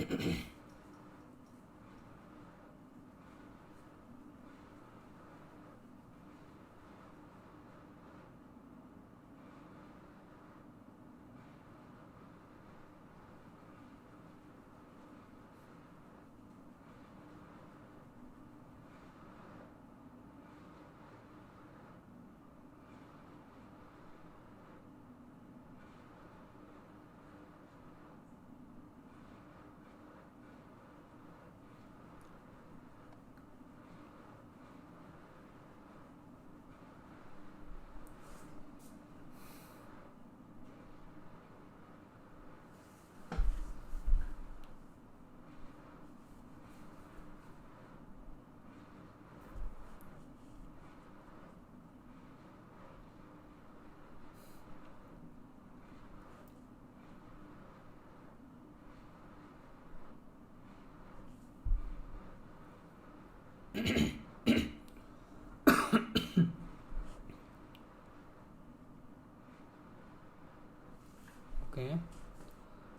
Okay.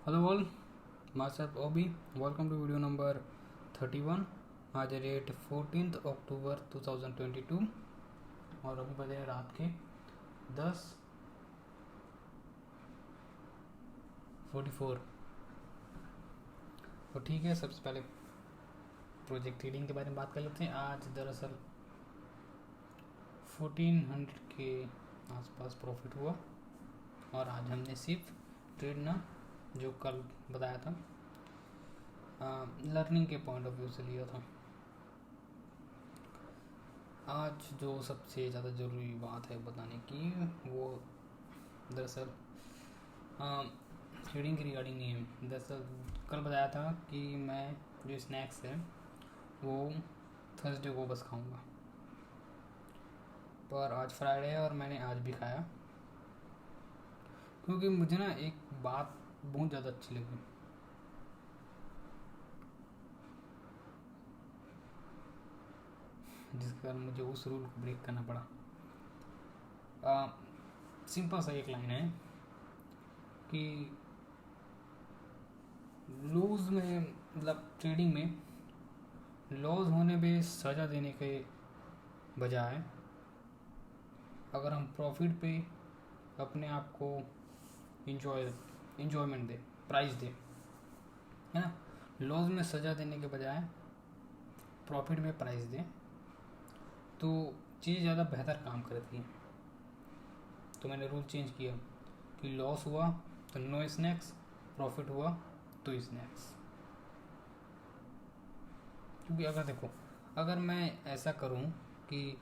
Hello all, myself Obi. Welcome to video number 31. आज date 14 अक्टूबर 2022 और अभी बजे रात के 10:44। तो ठीक है, सबसे पहले प्रोजेक्ट ट्रेडिंग के बारे में बात कर लेते हैं। आज दरअसल 1400 के आसपास प्रॉफिट हुआ और आज हमने सिर्फ ट्रेड ना, जो कल बताया था, लर्निंग के पॉइंट ऑफ व्यू से लिया था। आज जो सबसे ज़्यादा ज़रूरी बात है बताने की, वो दरअसल ट्रेडिंग के रिगार्डिंग नहीं है। दरअसल कल बताया था कि मैं जो स्नैक्स है वो थर्सडे को बस खाऊंगा, पर आज फ्राइडे है और मैंने आज भी खाया, क्योंकि मुझे ना एक बात बहुत ज़्यादा अच्छी लगी। जिसके कारण मुझे उस रूल को ब्रेक करना पड़ा। सिंपल सा एक लाइन है कि लूज में, मतलब ट्रेडिंग में लॉस होने पे सज़ा देने के बजाय अगर हम प्रॉफिट पे अपने आप को इंजॉयमेंट दे, प्राइस दे, है ना। लॉस में सज़ा देने के बजाय प्रॉफिट में प्राइस दे तो चीज़ ज़्यादा बेहतर काम करती है। तो मैंने रूल चेंज किया कि लॉस हुआ तो नो स्नैक्स, प्रॉफिट हुआ तो स्नैक्स। क्योंकि अगर देखो, अगर मैं ऐसा करूं कि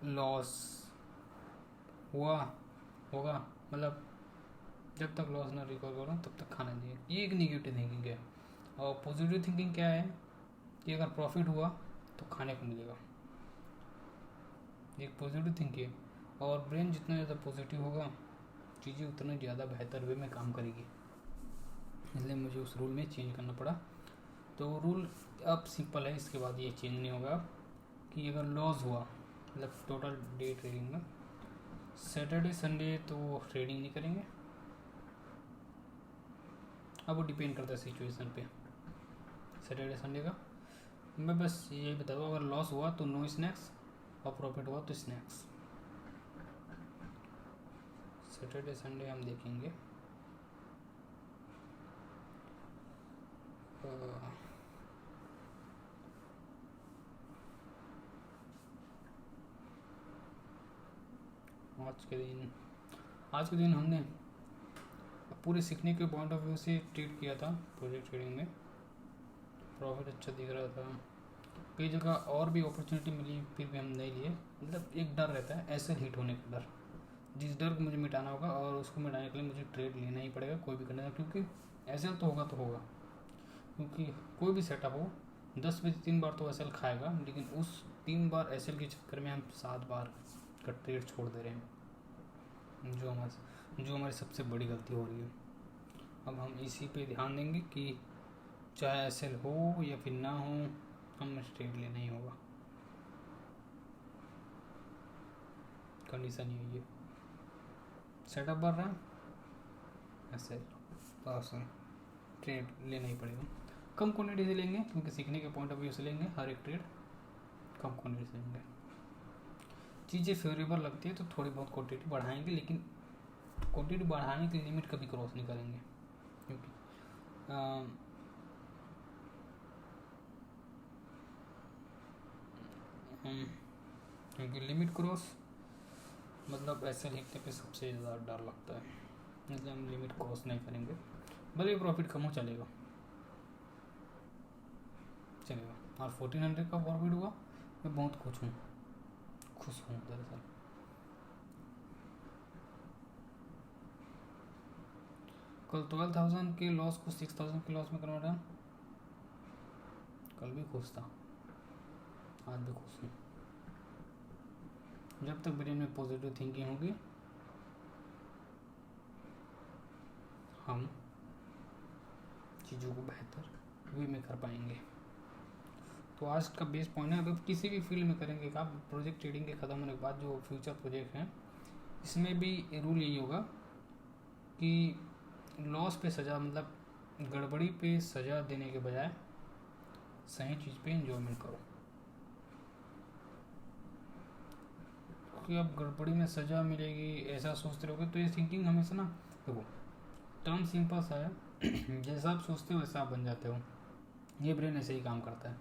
लॉस होगा, मतलब जब तक लॉस ना रिकवर करूँ तब तक खाना चाहिए, ये एक निगेटिव थिंकिंग है। और पॉजिटिव थिंकिंग क्या है कि अगर प्रॉफिट हुआ तो खाने को मिलेगा, एक पॉजिटिव थिंकिंग है। और ब्रेन जितना ज़्यादा पॉजिटिव होगा, चीज़ें उतना ज़्यादा बेहतर वे में काम करेगी। इसलिए मुझे उस रूल में चेंज करना पड़ा। तो रूल अब सिंपल है, इसके बाद ये चेंज नहीं होगा कि अगर लॉस हुआ, मतलब टोटल डे ट्रेडिंग में सैटरडे संडे तो ट्रेडिंग नहीं करेंगे। अब वो डिपेंड करता है सिचुएशन पे, सैटरडे संडे का। मैं बस यही बता दूँ, अगर लॉस हुआ तो नो स्नैक्स और प्रॉफिट हुआ तो स्नैक्स। सैटरडे संडे हम देखेंगे। आज के दिन हमने पूरे सीखने के पॉइंट ऑफ व्यू से ट्रेड किया था। प्रोजेक्ट ट्रेडिंग में प्रॉफिट अच्छा दिख रहा था, कई जगह और भी अपॉर्चुनिटी मिली, फिर भी हम नहीं लिए। मतलब एक डर रहता है एसएल हिट होने का डर, जिस डर को मुझे मिटाना होगा और उसको मिटाने के लिए मुझे ट्रेड लेना ही पड़ेगा कोई भी करना, क्योंकि एसएल तो होगा। क्योंकि कोई भी सेटअप हो, 10 बजे 3 बार तो एसएल खाएगा, लेकिन उस 3 बार एसएल के चक्कर में हम 7 बार का ट्रेड छोड़ दे रहे हैं, जो हमारी सबसे बड़ी गलती हो रही है। अब हम इसी पे ध्यान देंगे कि चाहे एसएल हो या फिर ना हो, हमें ट्रेड लेना ही होगा। कंडीशन यही है, सेटअप बढ़ रहा है, एसएल पास ट्रेड लेना ही पड़ेगा। कम क्वान्टिटी से लेंगे, क्योंकि सीखने के पॉइंट ऑफ व्यू से लेंगे हर एक ट्रेड कम क्वान्टिटी से लेंगे। चीज़ें फेवरेबल लगती है तो थोड़ी बहुत क्वान्टिटी बढ़ाएंगे, लेकिन क्वान्टिटी बढ़ाने की लिमिट कभी क्रॉस नहीं करेंगे, क्योंकि क्योंकि लिमिट क्रॉस मतलब ऐसे लिखने पे सबसे ज़्यादा डर लगता है, इसलिए हम लिमिट क्रॉस नहीं करेंगे। भले प्रॉफिट कम हो चलेगा। और 1400 का प्रॉफिट हुआ, मैं बहुत खुश हूँ दरअसल। कल 12,000 के लॉस को 6,000 के लॉस में कन्वर्ट, कल भी खुश था, आज भी खुश हूँ। जब तक ब्रेन में पॉजिटिव थिंकिंग होगी हम चीज़ों को बेहतर वे में कर पाएंगे। तो आज का बेस पॉइंट है, अगर किसी भी फील्ड में करेंगे आप, प्रोजेक्ट ट्रेडिंग के ख़त्म होने के बाद जो फ्यूचर प्रोजेक्ट हैं, इसमें भी रूल यही होगा कि लॉस पे सज़ा, मतलब गड़बड़ी पे सज़ा देने के बजाय सही चीज़ पे एंजॉयमेंट करो। क्योंकि अब गड़बड़ी में सज़ा मिलेगी ऐसा सोचते रहोगे तो ये थिंकिंग हमेशा ना, देखो टर्म सिंपल सा है जैसा आप सोचते हो वैसा आप बन जाते हो, ये ब्रेन ऐसे ही काम करता है,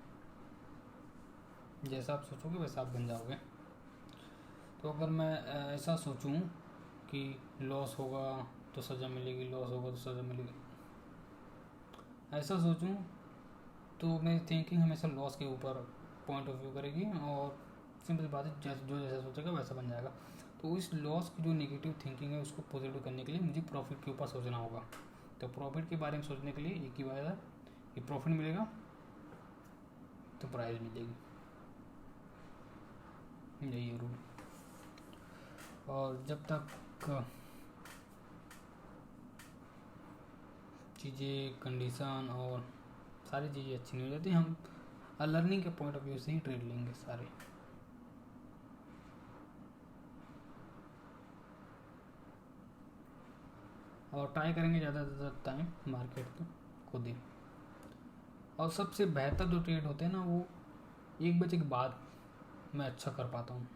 जैसा आप सोचोगे वैसा आप बन जाओगे। तो अगर मैं ऐसा सोचूं कि लॉस होगा तो सज़ा मिलेगी, लॉस होगा तो सज़ा मिलेगी, ऐसा सोचूं तो मेरी थिंकिंग हमेशा लॉस के ऊपर पॉइंट ऑफ व्यू करेगी, और सिंपल बात है जो जैसा सोचेगा वैसा बन जाएगा। तो इस लॉस की जो नेगेटिव थिंकिंग है उसको पॉजिटिव करने के लिए मुझे प्रॉफिट के ऊपर सोचना होगा। तो प्रॉफिट के बारे में सोचने के लिए एक ही बात है कि प्रॉफिट मिलेगा तो प्राइस मिलेगी, यही है रूल। और जब तक चीज़ें कंडीशन और सारी चीज़ें अच्छी नहीं हो जाती, हम लर्निंग के पॉइंट ऑफ व्यू से ही ट्रेड लेंगे सारे। और ट्राई करेंगे ज़्यादा से ज़्यादा टाइम मार्केट को खुद ही। और सबसे बेहतर जो ट्रेड होते हैं ना, वो 1 बजे के बाद मैं अच्छा कर पाता हूँ।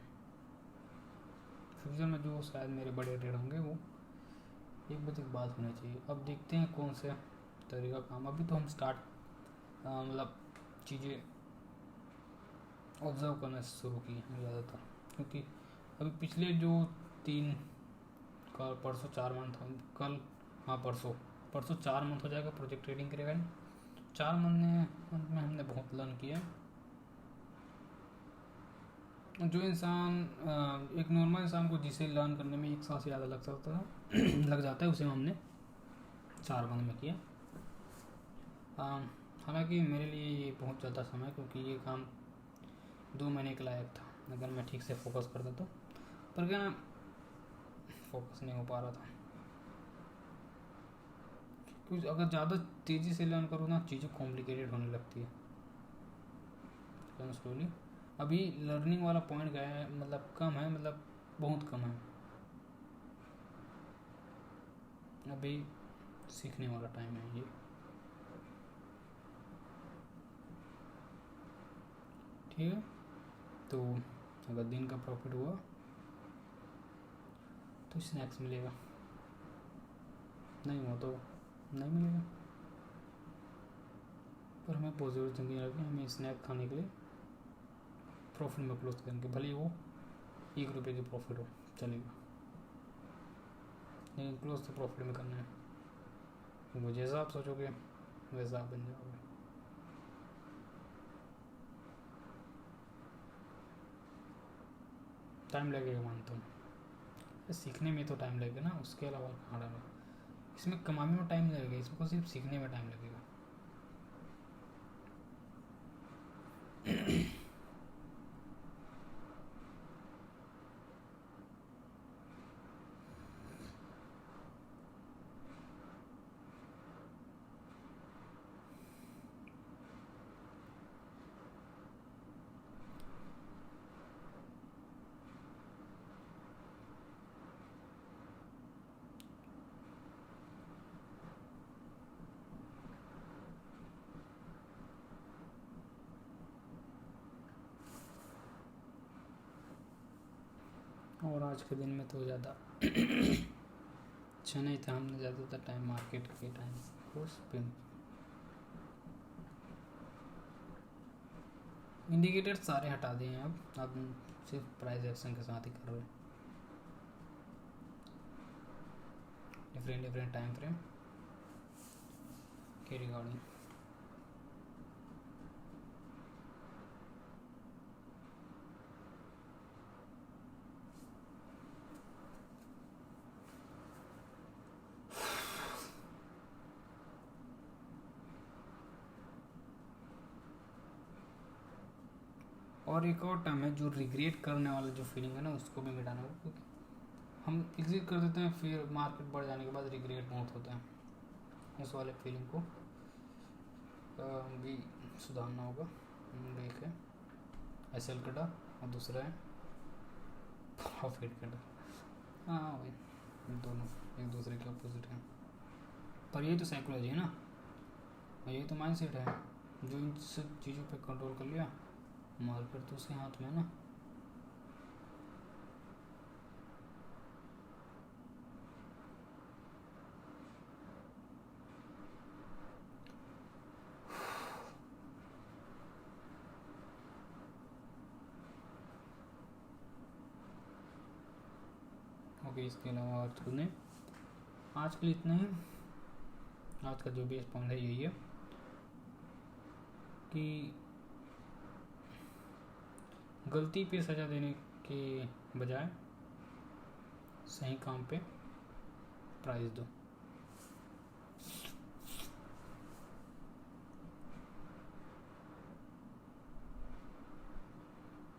फ्यूचर में जो शायद मेरे बड़े ट्रेड होंगे वो 1 बजे के बाद होने चाहिए। अब देखते हैं कौन से तरीका काम, अभी तो हम स्टार्ट मतलब चीज़ें ऑब्जर्व करना शुरू की हैं ज़्यादातर, क्योंकि अभी पिछले जो 3 कल परसों 4 मंथ, कल हाँ परसों 4 मंथ हो जाएगा प्रोजेक्ट ट्रेडिंग करेगा। 4 मंथ में हमने बहुत लर्न किया। जो इंसान एक नॉर्मल इंसान को जिसे लर्न करने में 1 साल से ज़्यादा लग जाता है, उसे हमने 4 मंथ में किया। हालांकि मेरे लिए ये बहुत ज़्यादा समय, क्योंकि ये काम 2 महीने के लायक था अगर मैं ठीक से फोकस करता तो, पर क्या ना फोकस नहीं हो पा रहा था। क्योंकि अगर ज़्यादा तेज़ी से लर्न करो ना, चीज़ें कॉम्प्लिकेटेड होने लगती है। स्लोली अभी लर्निंग वाला पॉइंट गया है, मतलब कम है, मतलब बहुत कम है, अभी सीखने वाला टाइम है ये। ठीक है, तो अगर दिन का प्रॉफिट हुआ तो स्नैक्स मिलेगा, नहीं हुआ तो नहीं मिलेगा। पर हमें पॉजिटिव थिंकिंग रखें, हमें स्नैक खाने के लिए प्रॉफिट में क्लोज करेंगे, भले वो 1 रुपये की प्रॉफिट हो चलेगा, लेकिन क्लोज तो प्रॉफिट में करना है। वो जैसा आप सोचोगे वैसा आप बन जाओगे। टाइम लगेगा मानता हूँ, सीखने में तो टाइम लगेगा ना, उसके अलावा कहाँ डाला। इसमें कमाने में टाइम लगेगा, इसको सिर्फ सीखने में टाइम लगेगा। आज के दिन में तो ज़्यादा अच्छा नहीं था, हमने ज़्यादातर टाइम मार्केट के टाइम उस पे इंडिकेटर सारे हटा दिए हैं। अब सिर्फ प्राइस एक्शन के साथ ही कर रहे हैं, डिफरेंट टाइम फ्रेम के रिगार्डिंग। और एक और टर्म है जो रिग्रेट करने वाला जो फीलिंग है ना, उसको भी मिटाना होगा, क्योंकि हम एग्जिट कर देते हैं, फिर मार्केट बढ़ जाने के बाद रिग्रेट बहुत होता है। उस वाले फीलिंग को भी सुधारना होगा। एक है एसएल का डर और दूसरा है प्रॉफिट का डर। हाँ भाई, दोनों एक दूसरे के अपोजिट हैं, पर यही तो साइकोलॉजी है ना, और यही तो माइंडसेट है। जो इन सब चीज़ों पे कंट्रोल कर लिया, मार्केट तो उसके हाथ में है ना। ओके, इसके अलावा आज के लिए इतना ही। आज का जो बेस पॉइंट है यही है कि गलती पे सज़ा देने के बजाय सही काम पे प्राइस दो।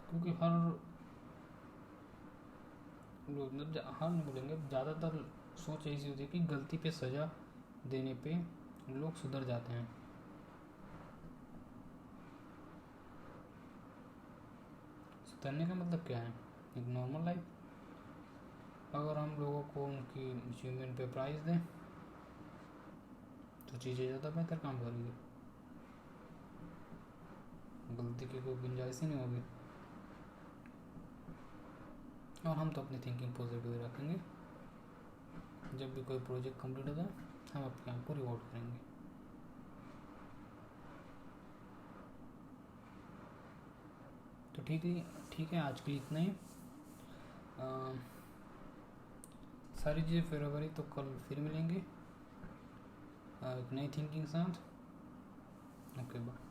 क्योंकि हर लोग हर नहीं बोलेंगे, ज़्यादातर सोच ऐसी होती है कि गलती पे सज़ा देने पे लोग सुधर जाते हैं। सुधरने का मतलब क्या है? एक नॉर्मल लाइफ। अगर हम लोगों को उनकी अचीवमेंट पे प्राइस दें तो चीज़ें ज़्यादा बेहतर काम करेंगी, गलती की कोई गुंजाइश ही नहीं होगी। और हम तो अपनी थिंकिंग पॉजिटिव रखेंगे। जब भी कोई प्रोजेक्ट कंप्लीट होता है, हम अपने आप को रिवॉर्ड करेंगे। तो ठीक है, आज के लिए इतना ही। सारी चीज़ें फिर अगर तो कल फिर मिलेंगे एक नई थिंकिंग साथ। Okay, bye.